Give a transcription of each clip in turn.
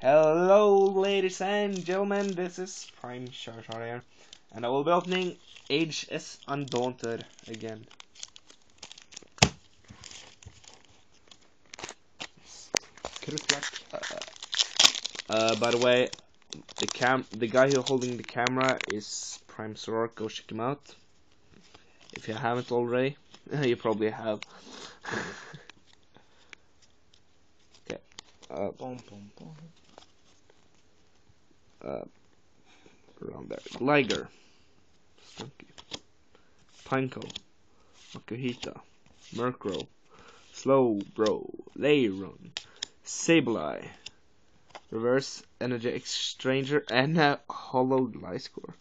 Hello, ladies and gentlemen, this is Prime Char here, and I will be opening HSUNDAUNTED again. By the way, the guy who holding the camera is Prime Soror. Go check him out if you haven't already. You probably have. Okay. Around there. Gligar, Stunky, Pineco, Makuhita, Murkrow, Slowbro, Layron, Sableye, Reverse Energy Exchanger, and a Hollow Gliscor.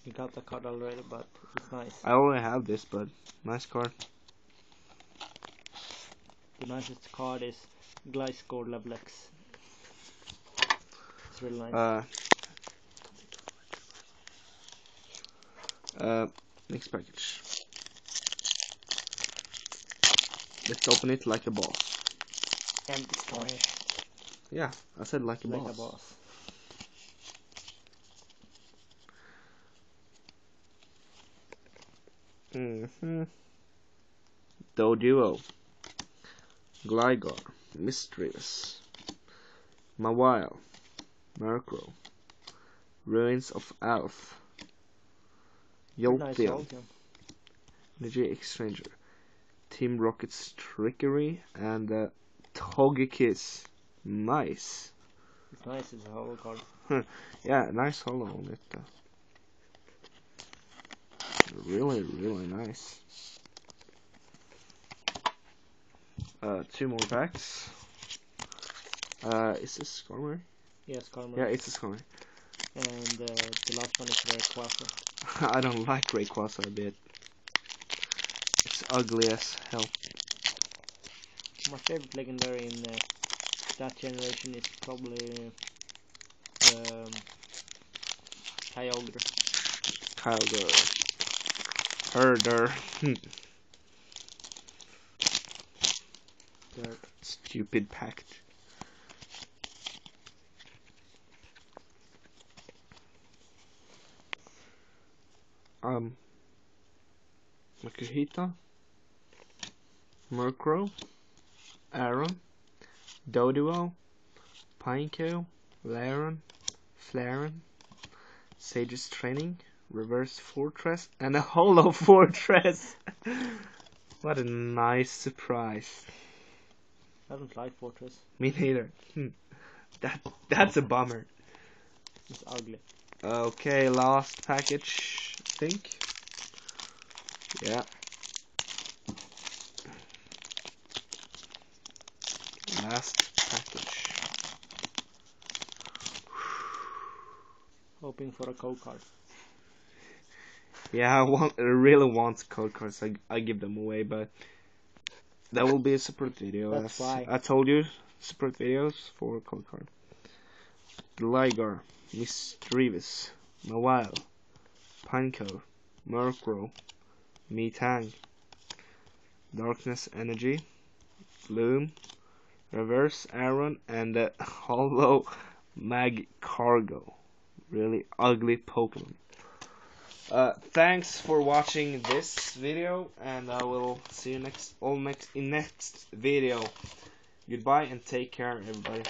You got the card already, but it's nice. I already have this, but nice card. The nicest card is Gliscor level X. It's really nice. Next package. Let's open it like a boss. Empty story. Yeah, I said like a Like boss. a boss. Doduo, Gligar, Mischievous, Mawile, Murkrow, Ruins of Alph, Jolteon, Energy Exchanger, Team Rocket's Trickery, and Togekiss. Nice. It's nice, it's a hollow card. Yeah, nice hollow on it. Really, really nice. Two more packs. Is this Skarmory? Yes, Skarmory. Yeah, it's a Skarmory. And the last one is Rayquaza. I don't like Rayquaza a bit. It's ugly as hell. My favorite legendary in that generation is probably Kyogre. Herder. Dirt. Stupid package. Makuhita, Murkrow, Aaron, Doduo, Pineco, Layron, Flareon, Sage's Training, Reverse Fortress, and a Hollow Fortress. What a nice surprise. I don't like Fortress. Me neither. That's a bummer. It's ugly. Okay, last package, I think. Yeah. Last package. Hoping for a code card. Yeah, I really want code cards. I give them away, but that will be a separate video. That's why. I told you, separate videos for code card. Gligar, Mischievous, Mawile, Pineco, Murkrow, Metang, Darkness Energy, Bloom, Reverse Aaron, and the Hollow Magcargo. Really ugly Pokemon. Thanks for watching this video, and I will see you in next video. Goodbye and take care, everybody.